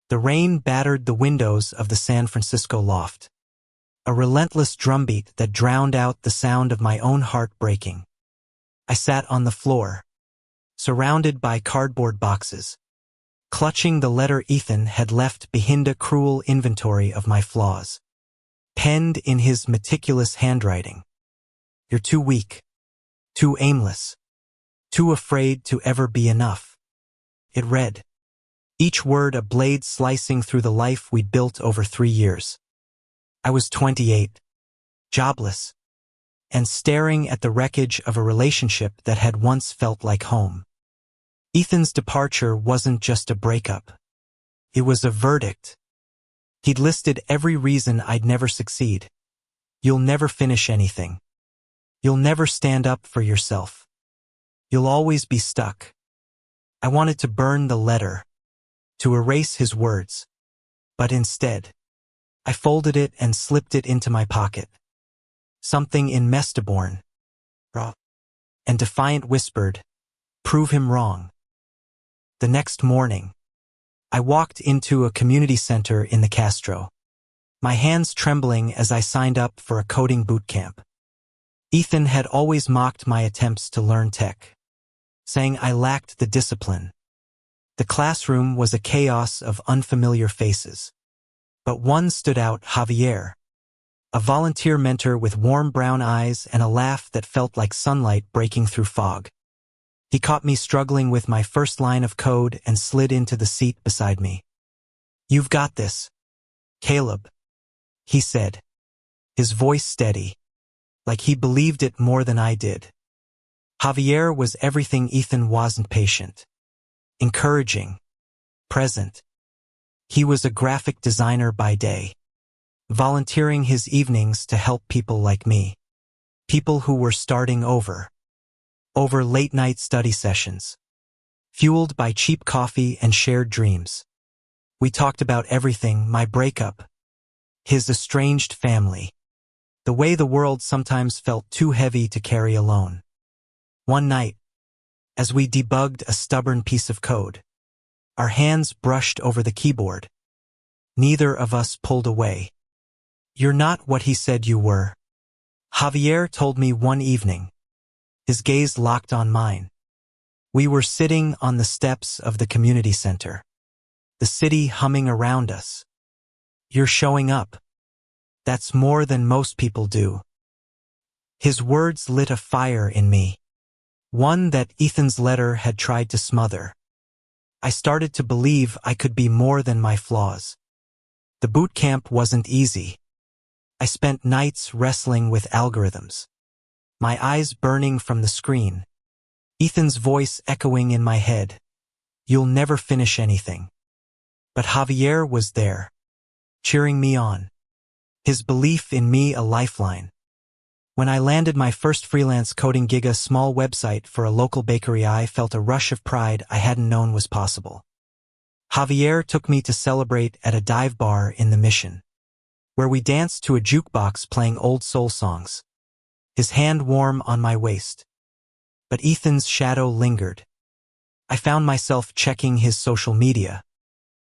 The rain battered the windows of the San Francisco loft. A relentless drumbeat that drowned out the sound of my own heart breaking. I sat on the floor, surrounded by cardboard boxes, clutching the letter Ethan had left behind, a cruel inventory of my flaws, penned in his meticulous handwriting. You're too weak, too aimless, too afraid to ever be enough. It read, each word a blade slicing through the life we'd built over 3 years. I was 28, jobless, and staring at the wreckage of a relationship that had once felt like home. Ethan's departure wasn't just a breakup. It was a verdict. He'd listed every reason I'd never succeed. You'll never finish anything. You'll never stand up for yourself. You'll always be stuck. I wanted to burn the letter, to erase his words. But instead, I folded it and slipped it into my pocket. Something in Mestaborn, and defiant whispered, prove him wrong. The next morning, I walked into a community center in the Castro, my hands trembling as I signed up for a coding boot camp. Ethan had always mocked my attempts to learn tech, saying I lacked the discipline. The classroom was a chaos of unfamiliar faces. But one stood out, Javier, a volunteer mentor with warm brown eyes and a laugh that felt like sunlight breaking through fog. He caught me struggling with my first line of code and slid into the seat beside me. You've got this, Caleb, he said, his voice steady, like he believed it more than I did. Javier was everything Ethan wasn't: patient, encouraging, present. He was a graphic designer by day, volunteering his evenings to help people like me, people who were starting over late-night study sessions, fueled by cheap coffee and shared dreams. We talked about everything: my breakup, his estranged family, the way the world sometimes felt too heavy to carry alone. One night, as we debugged a stubborn piece of code, our hands brushed over the keyboard. Neither of us pulled away. You're not what he said you were, Javier told me one evening, his gaze locked on mine. We were sitting on the steps of the community center, the city humming around us. You're showing up. That's more than most people do. His words lit a fire in me, one that Ethan's letter had tried to smother. I started to believe I could be more than my flaws. The boot camp wasn't easy. I spent nights wrestling with algorithms, my eyes burning from the screen, Ethan's voice echoing in my head. You'll never finish anything. But Javier was there, cheering me on, his belief in me a lifeline. When I landed my first freelance coding gig, a small website for a local bakery, I felt a rush of pride I hadn't known was possible. Javier took me to celebrate at a dive bar in the Mission, where we danced to a jukebox playing old soul songs, his hand warm on my waist. But Ethan's shadow lingered. I found myself checking his social media,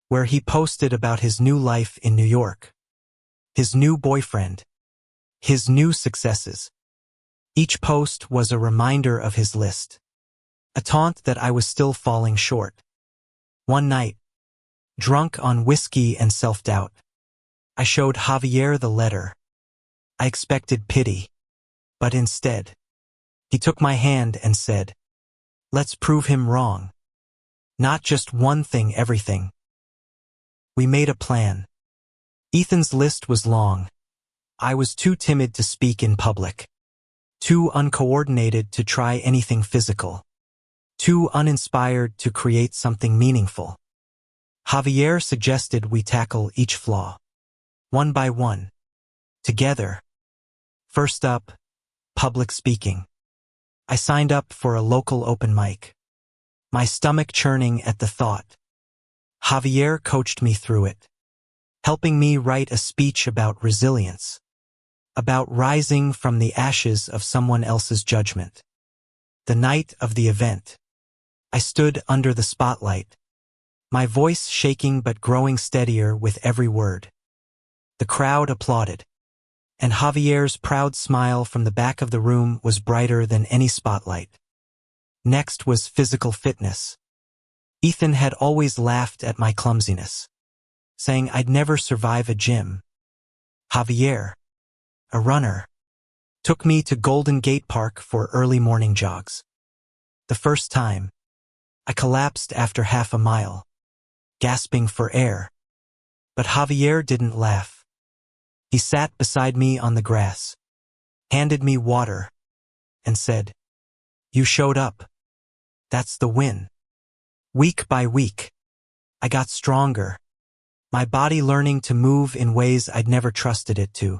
where he posted about his new life in New York, his new boyfriend, his new successes. Each post was a reminder of his list, a taunt that I was still falling short. One night, drunk on whiskey and self-doubt, I showed Javier the letter. I expected pity, but instead, he took my hand and said, let's prove him wrong. Not just one thing, everything. We made a plan. Ethan's list was long. I was too timid to speak in public, too uncoordinated to try anything physical, too uninspired to create something meaningful. Javier suggested we tackle each flaw, one by one, together. First up, public speaking. I signed up for a local open mic, my stomach churning at the thought. Javier coached me through it, helping me write a speech about resilience, about rising from the ashes of someone else's judgment. The night of the event, I stood under the spotlight, my voice shaking but growing steadier with every word. The crowd applauded, and Javier's proud smile from the back of the room was brighter than any spotlight. Next was physical fitness. Ethan had always laughed at my clumsiness, saying I'd never survive a gym. Javier, a runner, took me to Golden Gate Park for early morning jogs. The first time, I collapsed after half a mile, gasping for air. But Javier didn't laugh. He sat beside me on the grass, handed me water, and said, "You showed up. That's the win." Week by week, I got stronger, my body learning to move in ways I'd never trusted it to.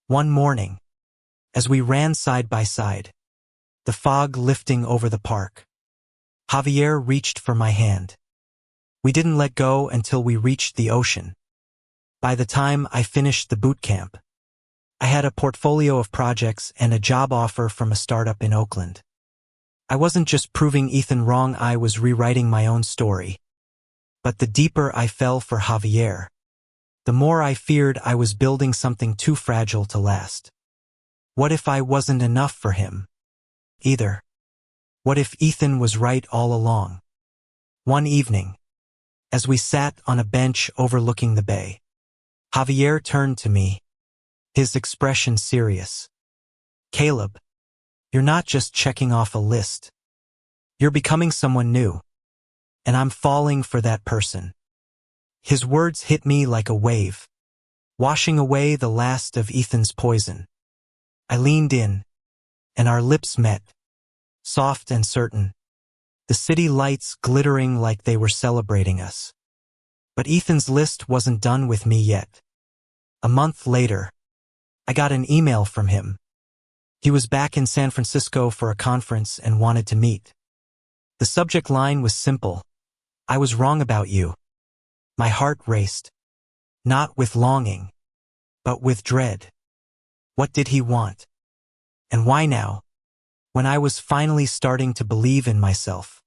One morning, as we ran side by side, the fog lifting over the park, Javier reached for my hand. We didn't let go until we reached the ocean. By the time I finished the boot camp, I had a portfolio of projects and a job offer from a startup in Oakland. I wasn't just proving Ethan wrong, I was rewriting my own story. But the deeper I fell for Javier, the more I feared I was building something too fragile to last. What if I wasn't enough for him either? What if Ethan was right all along? One evening, as we sat on a bench overlooking the bay, Javier turned to me, his expression serious. "Caleb, you're not just checking off a list. You're becoming someone new. And I'm falling for that person." His words hit me like a wave, washing away the last of Ethan's poison. I leaned in, and our lips met, soft and certain, the city lights glittering like they were celebrating us. But Ethan's list wasn't done with me yet. A month later, I got an email from him. He was back in San Francisco for a conference and wanted to meet. The subject line was simple: "I was wrong about you." My heart raced, not with longing, but with dread. What did he want? And why now, when I was finally starting to believe in myself?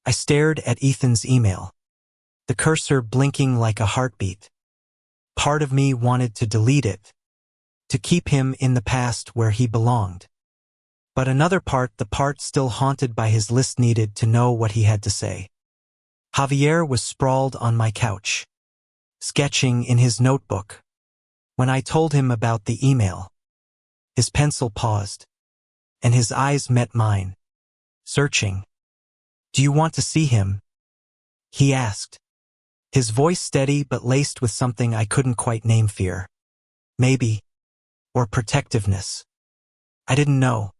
I stared at Ethan's email, the cursor blinking like a heartbeat. Part of me wanted to delete it, to keep him in the past where he belonged. But another part, the part still haunted by his list, needed to know what he had to say. Javier was sprawled on my couch, sketching in his notebook. When I told him about the email, his pencil paused, and his eyes met mine, searching. "Do you want to see him?" he asked, his voice steady but laced with something I couldn't quite name: fear, maybe, or protectiveness. I didn't know.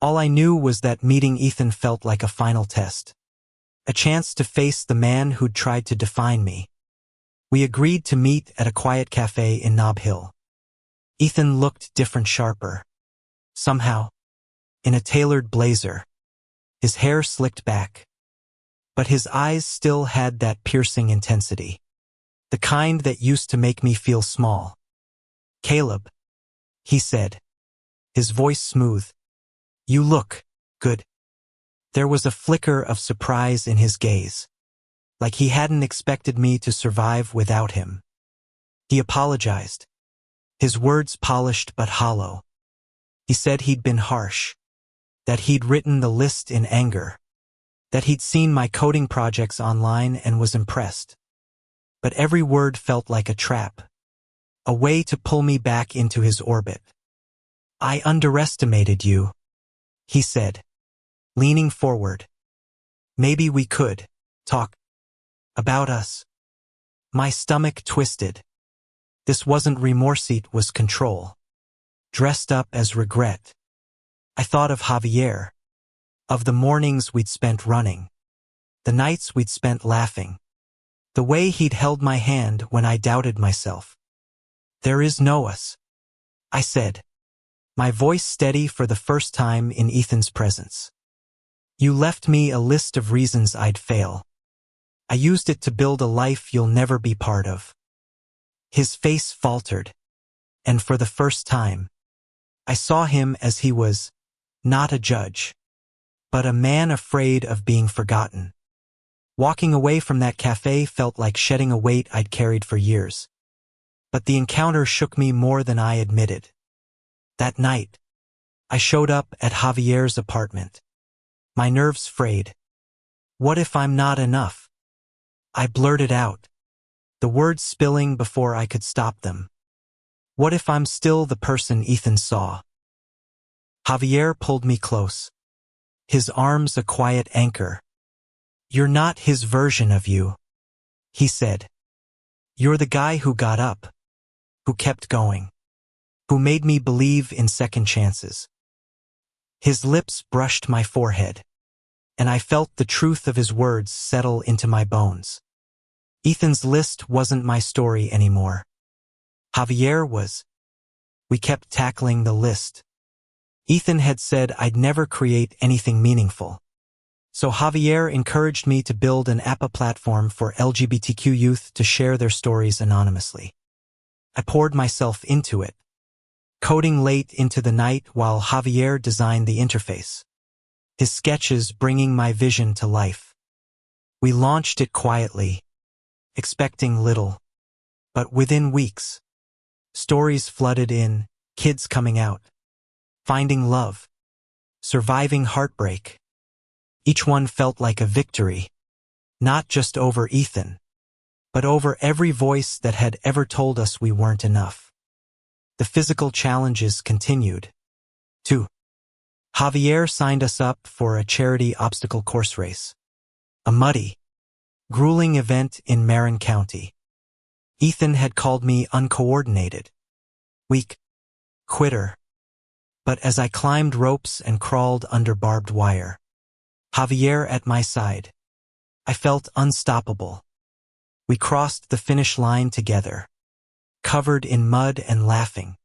All I knew was that meeting Ethan felt like a final test, a chance to face the man who'd tried to define me. We agreed to meet at a quiet cafe in Nob Hill. Ethan looked different, sharper, somehow, in a tailored blazer, his hair slicked back. But his eyes still had that piercing intensity, the kind that used to make me feel small. "Caleb," he said, his voice smooth, "you look good." There was a flicker of surprise in his gaze, like he hadn't expected me to survive without him. He apologized, his words polished but hollow. He said he'd been harsh, that he'd written the list in anger, that he'd seen my coding projects online and was impressed. But every word felt like a trap, a way to pull me back into his orbit. "I underestimated you," he said, leaning forward. "Maybe we could talk about us." My stomach twisted. This wasn't remorse, it was control, dressed up as regret. I thought of Javier, of the mornings we'd spent running, the nights we'd spent laughing, the way he'd held my hand when I doubted myself. "There is no us," I said, my voice steady for the first time in Ethan's presence. "You left me a list of reasons I'd fail. I used it to build a life you'll never be part of." His face faltered, and for the first time, I saw him as he was, not a judge, but a man afraid of being forgotten. Walking away from that cafe felt like shedding a weight I'd carried for years. But the encounter shook me more than I admitted. That night, I showed up at Javier's apartment. My nerves frayed. What if I'm not enough? I blurted out, the words spilling before I could stop them. What if I'm still the person Ethan saw? Javier pulled me close, his arms a quiet anchor. You're not his version of you, he said. You're the guy who got up, who kept going, who made me believe in second chances. His lips brushed my forehead, and I felt the truth of his words settle into my bones. Ethan's list wasn't my story anymore. Javier was. We kept tackling the list. Ethan had said I'd never create anything meaningful. So Javier encouraged me to build an app platform for LGBTQ youth to share their stories anonymously. I poured myself into it, coding late into the night while Javier designed the interface, his sketches bringing my vision to life. We launched it quietly, expecting little. But within weeks, stories flooded in, kids coming out, finding love, surviving heartbreak. Each one felt like a victory, not just over Ethan, but over every voice that had ever told us we weren't enough. The physical challenges continued. 2. Javier signed us up for a charity obstacle course race. A muddy, grueling event in Marin County. Ethan had called me uncoordinated, weak, quitter. But as I climbed ropes and crawled under barbed wire, Javier at my side, I felt unstoppable. We crossed the finish line together, covered in mud and laughing,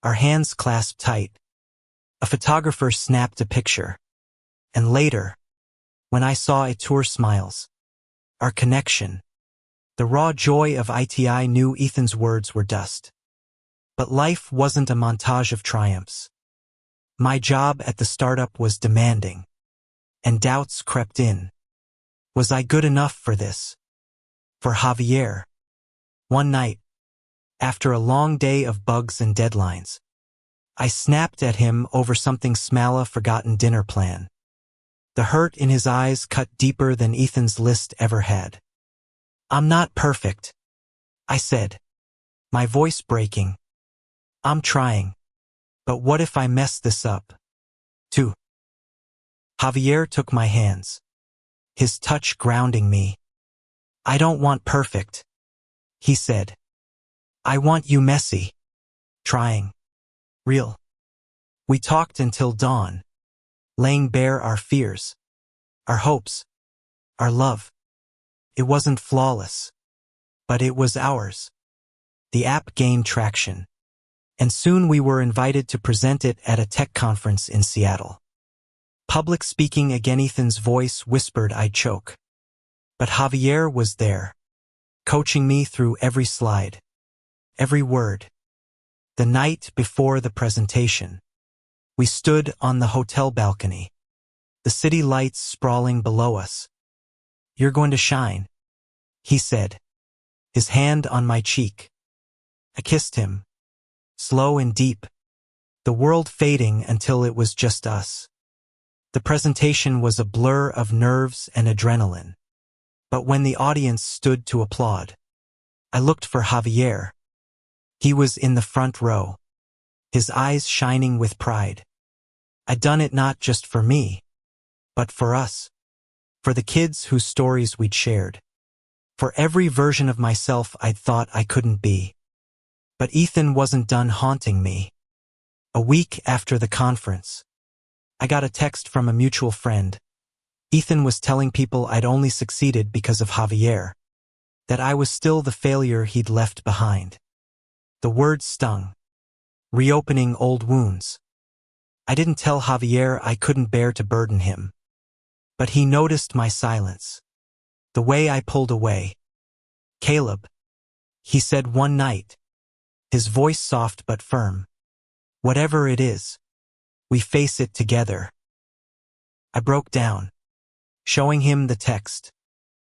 our hands clasped tight. A photographer snapped a picture, and later, when I saw it tour smiles, our connection, the raw joy of it, I knew Ethan's words were dust. But life wasn't a montage of triumphs. My job at the startup was demanding, and doubts crept in. Was I good enough for this? For Javier. One night, after a long day of bugs and deadlines, I snapped at him over something small, a forgotten dinner plan. The hurt in his eyes cut deeper than Ethan's list ever had. I'm not perfect, I said, my voice breaking. I'm trying. But what if I mess this up? 2. Javier took my hands, his touch grounding me. I don't want perfect, he said. I want you messy, trying, real. We talked until dawn, laying bare our fears, our hopes, our love. It wasn't flawless, but it was ours. The app gained traction, and soon we were invited to present it at a tech conference in Seattle. Public speaking again, Ethan's voice whispered I'd choke. But Javier was there, coaching me through every slide, every word. The night before the presentation, we stood on the hotel balcony, the city lights sprawling below us. You're going to shine, he said, his hand on my cheek. I kissed him, slow and deep, the world fading until it was just us. The presentation was a blur of nerves and adrenaline. But when the audience stood to applaud, I looked for Javier. He was in the front row, his eyes shining with pride. I'd done it not just for me, but for us, for the kids whose stories we'd shared, for every version of myself I'd thought I couldn't be. But Ethan wasn't done haunting me. A week after the conference, I got a text from a mutual friend. Ethan was telling people I'd only succeeded because of Javier, that I was still the failure he'd left behind. The words stung, reopening old wounds. I didn't tell Javier I couldn't bear to burden him. But he noticed my silence, the way I pulled away. Caleb, he said one night, his voice soft but firm. Whatever it is, we face it together. I broke down, showing him the text.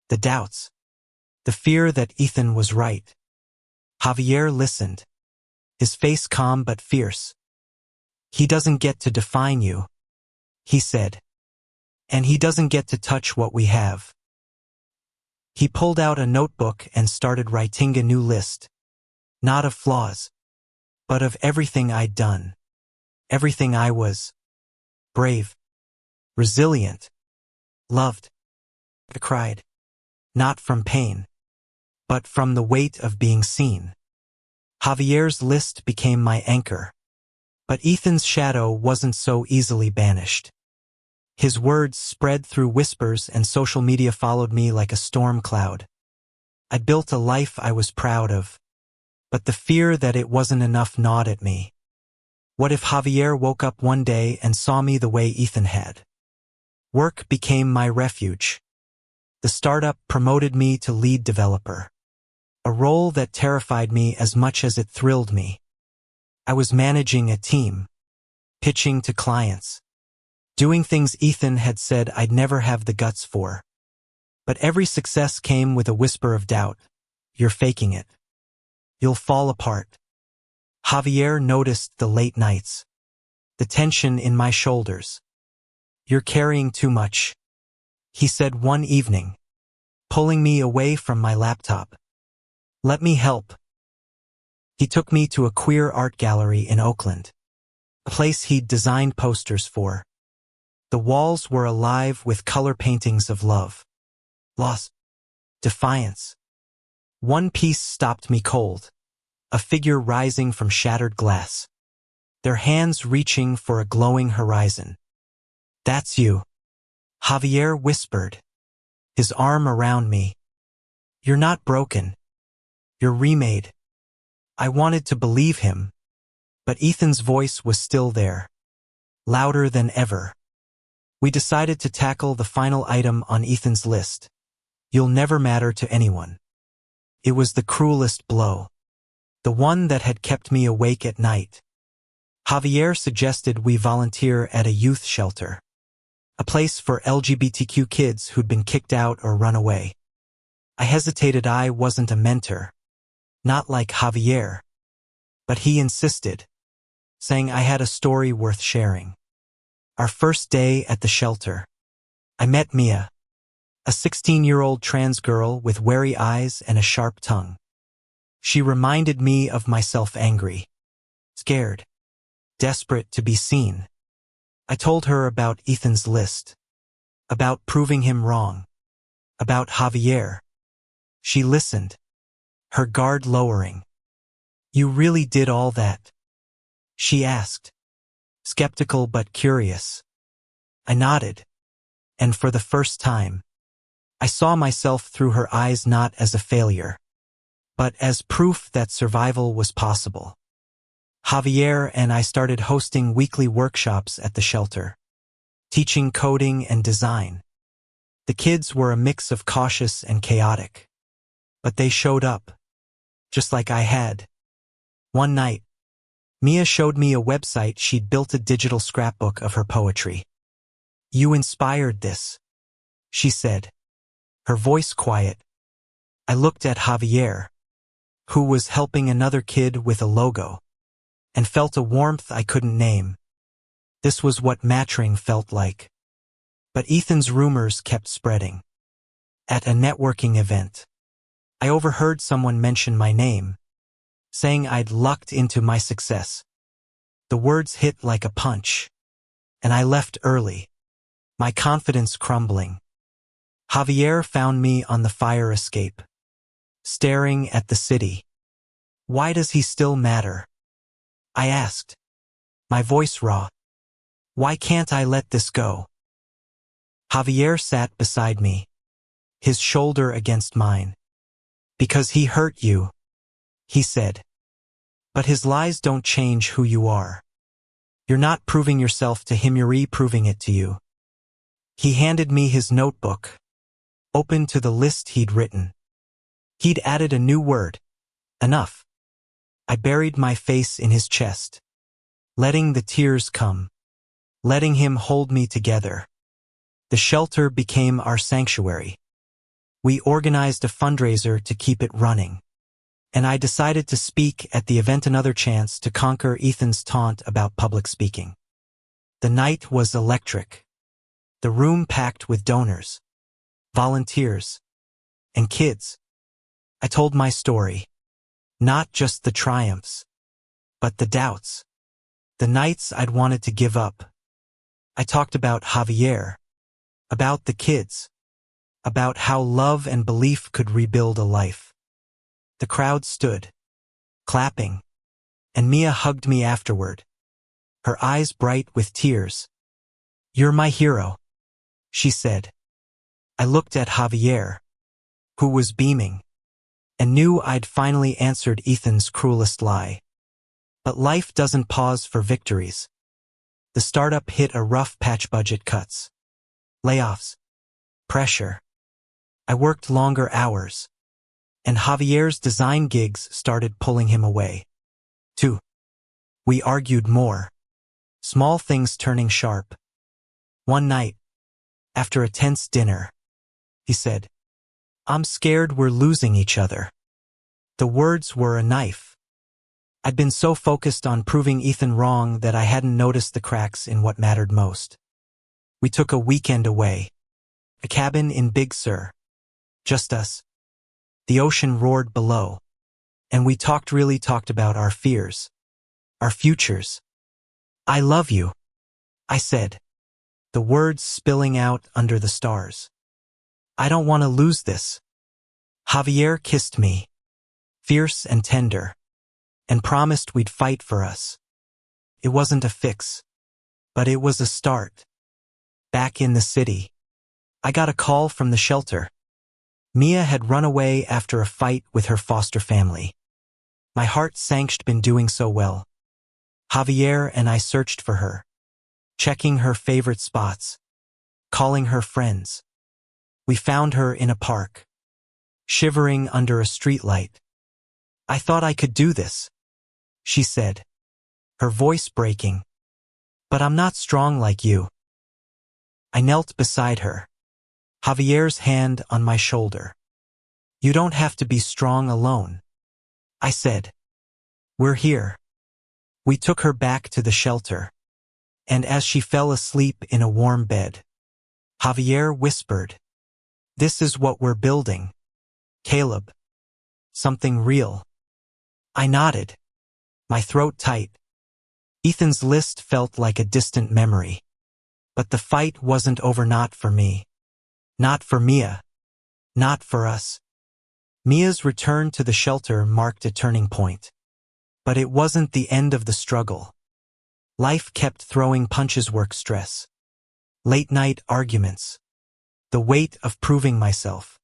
the doubts, the fear that Ethan was right. Javier listened, his face calm but fierce. He doesn't get to define you, he said. And he doesn't get to touch what we have. He pulled out a notebook and started writing a new list. Not of flaws, but of everything I'd done. Everything I was. Brave. Resilient. Loved. I cried. Not from pain, but from the weight of being seen. Javier's list became my anchor. But Ethan's shadow wasn't so easily banished. His words spread through whispers and social media followed me like a storm cloud. I built a life I was proud of. But the fear that it wasn't enough gnawed at me. What if Javier woke up one day and saw me the way Ethan had? Work became my refuge. The startup promoted me to lead developer. A role that terrified me as much as it thrilled me. I was managing a team. Pitching to clients. Doing things Ethan had said I'd never have the guts for. But every success came with a whisper of doubt. You're faking it. You'll fall apart. Javier noticed the late nights. The tension in my shoulders. You're carrying too much, he said one evening, pulling me away from my laptop. Let me help. He took me to a queer art gallery in Oakland, a place he'd designed posters for. The walls were alive with color paintings of love, loss, defiance. One piece stopped me cold, a figure rising from shattered glass, their hands reaching for a glowing horizon. That's you, Javier whispered, his arm around me. You're not broken. You're remade. I wanted to believe him, but Ethan's voice was still there, louder than ever. We decided to tackle the final item on Ethan's list. You'll never matter to anyone. It was the cruelest blow. The one that had kept me awake at night. Javier suggested we volunteer at a youth shelter. A place for LGBTQ kids who'd been kicked out or run away. I hesitated. I wasn't a mentor. Not like Javier. But he insisted, saying I had a story worth sharing. Our first day at the shelter. I met Mia, a 16-year-old trans girl with wary eyes and a sharp tongue. She reminded me of myself, angry, scared, desperate to be seen. I told her about Ethan's list, about proving him wrong, about Javier. She listened, her guard lowering. You really did all that? She asked, skeptical but curious. I nodded, and for the first time, I saw myself through her eyes, not as a failure, but as proof that survival was possible. Javier and I started hosting weekly workshops at the shelter, teaching coding and design. The kids were a mix of cautious and chaotic, but they showed up, just like I had. One night, Mia showed me a website. She'd built a digital scrapbook of her poetry. You inspired this, she said, her voice quiet. I looked at Javier, who was helping another kid with a logo, and felt a warmth I couldn't name. This was what matching felt like. But Ethan's rumors kept spreading. At a networking event, I overheard someone mention my name, saying I'd lucked into my success. The words hit like a punch, and I left early, my confidence crumbling. Javier found me on the fire escape, staring at the city. Why does he still matter? I asked, my voice raw. Why can't I let this go? Javier sat beside me, his shoulder against mine. Because he hurt you, he said. But his lies don't change who you are. You're not proving yourself to him, you're proving it to you. He handed me his notebook, open to the list he'd written. He'd added a new word, enough. I buried my face in his chest, letting the tears come, letting him hold me together. The shelter became our sanctuary. We organized a fundraiser to keep it running, and I decided to speak at the event, another chance to conquer Ethan's taunt about public speaking. The night was electric. The room packed with donors, volunteers, and kids. I told my story, not just the triumphs, but the doubts, the nights I'd wanted to give up. I talked about Javier, about the kids, about how love and belief could rebuild a life. The crowd stood, clapping, and Mia hugged me afterward, her eyes bright with tears. "You're my hero," she said. I looked at Javier, who was beaming, and knew I'd finally answered Ethan's cruelest lie. But life doesn't pause for victories. The startup hit a rough patch, budget cuts, layoffs, pressure. I worked longer hours, and Javier's design gigs started pulling him away. 2. We argued more, small things turning sharp. One night, after a tense dinner, he said, "I'm scared we're losing each other." The words were a knife. I'd been so focused on proving Ethan wrong that I hadn't noticed the cracks in what mattered most. We took a weekend away, a cabin in Big Sur, just us. The ocean roared below, and we talked about our fears, our futures. "I love you," I said, the words spilling out under the stars. "I don't want to lose this." Javier kissed me, fierce and tender, and promised we'd fight for us. It wasn't a fix, but it was a start. Back in the city, I got a call from the shelter. Mia had run away after a fight with her foster family. My heart sank. She'd been doing so well. Javier and I searched for her, checking her favorite spots, calling her friends. We found her in a park, shivering under a streetlight. "I thought I could do this," she said, her voice breaking. "But I'm not strong like you." I knelt beside her, Javier's hand on my shoulder. "You don't have to be strong alone," I said. "We're here." We took her back to the shelter, and as she fell asleep in a warm bed, Javier whispered, "This is what we're building, Caleb. Something real." I nodded, my throat tight. Ethan's list felt like a distant memory. But the fight wasn't over, not for me. Not for Mia. Not for us. Mia's return to the shelter marked a turning point. But it wasn't the end of the struggle. Life kept throwing punches, work stress, late-night arguments, the weight of proving myself.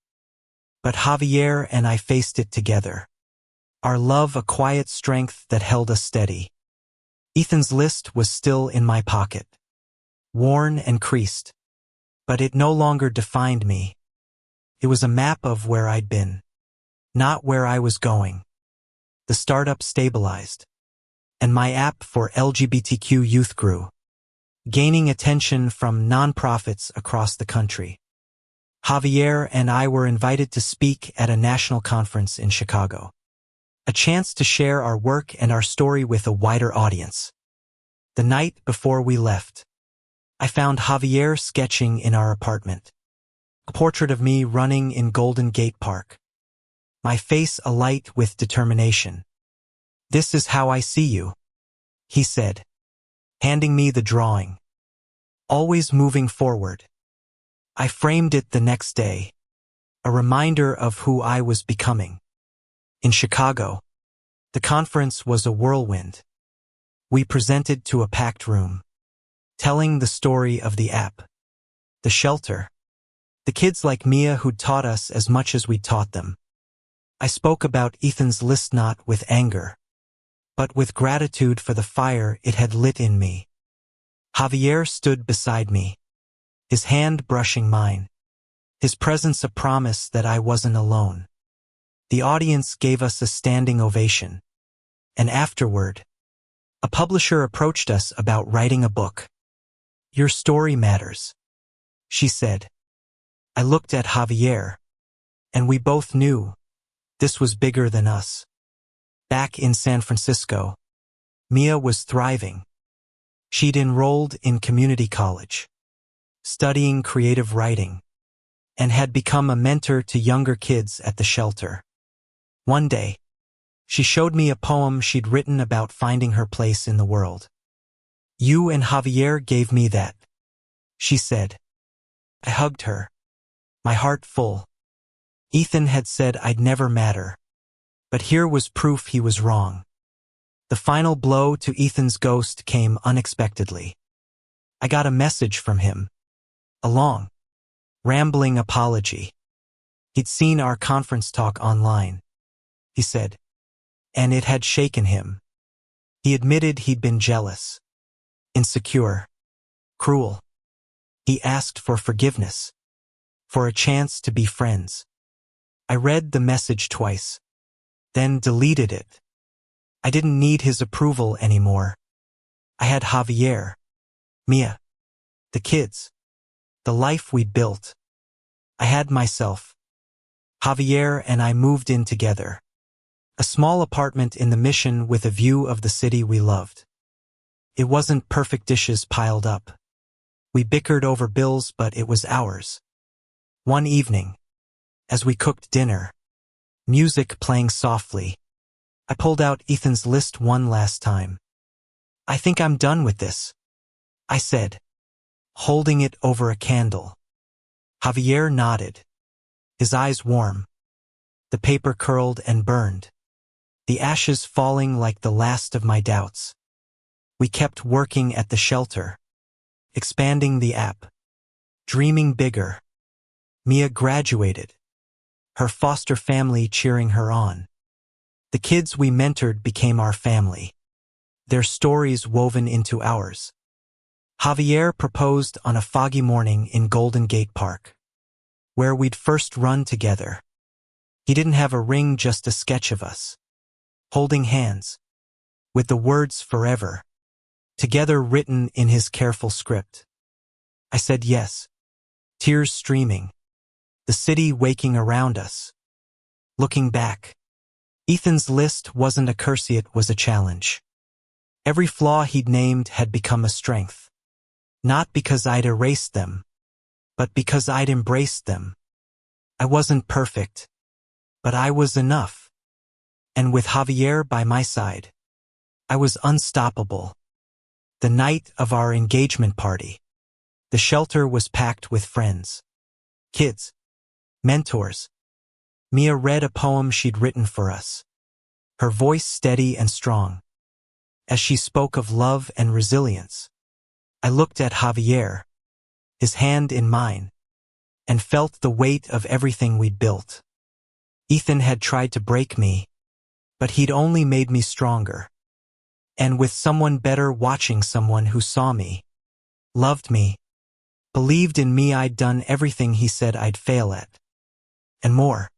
But Javier and I faced it together. Our love a quiet strength that held us steady. Ethan's list was still in my pocket, worn and creased. But it no longer defined me. It was a map of where I'd been, not where I was going. The startup stabilized, and my app for LGBTQ youth grew, gaining attention from nonprofits across the country. Javier and I were invited to speak at a national conference in Chicago, a chance to share our work and our story with a wider audience. The night before we left, I found Javier sketching in our apartment, a portrait of me running in Golden Gate Park, my face alight with determination. "This is how I see you," he said, handing me the drawing. "Always moving forward." I framed it the next day, a reminder of who I was becoming. In Chicago, the conference was a whirlwind. We presented to a packed room, telling the story of the app, the shelter, the kids like Mia who'd taught us as much as we taught them. I spoke about Ethan's list not with anger, but with gratitude for the fire it had lit in me. Javier stood beside me, his hand brushing mine, his presence a promise that I wasn't alone. The audience gave us a standing ovation, and afterward, a publisher approached us about writing a book. "Your story matters," she said. I looked at Javier, And we both knew this was bigger than us. Back in San Francisco, Mia was thriving. She'd enrolled in community college, studying creative writing, and had become a mentor to younger kids at the shelter. One day, she showed me a poem she'd written about finding her place in the world. "You and Javier gave me that," she said. I hugged her, my heart full. Ethan had said I'd never matter, but here was proof he was wrong. The final blow to Ethan's ghost came unexpectedly. I got a message from him, a long, rambling apology. He'd seen our conference talk online, he said, and it had shaken him. He admitted he'd been jealous, insecure, cruel. He asked for forgiveness, for a chance to be friends. I read the message twice, then deleted it. I didn't need his approval anymore. I had Javier, Mia, the kids, the life we'd built. I had myself. Javier and I moved in together. A small apartment in the Mission with a view of the city we loved. It wasn't perfect dishes piled up. We bickered over bills, but it was ours. One evening, as we cooked dinner, music playing softly, I pulled out Ethan's list one last time. "I think I'm done with this," I said, holding it over a candle. Javier nodded, his eyes warm. The paper curled and burned, the ashes falling like the last of my doubts. We kept working at the shelter, expanding the app, dreaming bigger. Mia graduated, her foster family cheering her on. The kids we mentored became our family, their stories woven into ours. Javier proposed on a foggy morning in Golden Gate Park, where we'd first run together. He didn't have a ring, just a sketch of us, holding hands, with the words "forever" together written in his careful script. I said yes, tears streaming, the city waking around us. Looking back, Ethan's list wasn't a curse, it was a challenge. Every flaw he'd named had become a strength. Not because I'd erased them, but because I'd embraced them. I wasn't perfect, but I was enough. And with Javier by my side, I was unstoppable. The night of our engagement party, the shelter was packed with friends, kids, mentors. Mia read a poem she'd written for us, her voice steady and strong. As she spoke of love and resilience, I looked at Javier, his hand in mine, and felt the weight of everything we'd built. Ethan had tried to break me, but he'd only made me stronger. And with someone better watching, someone who saw me, loved me, believed in me, I'd done everything he said I'd fail at. And more.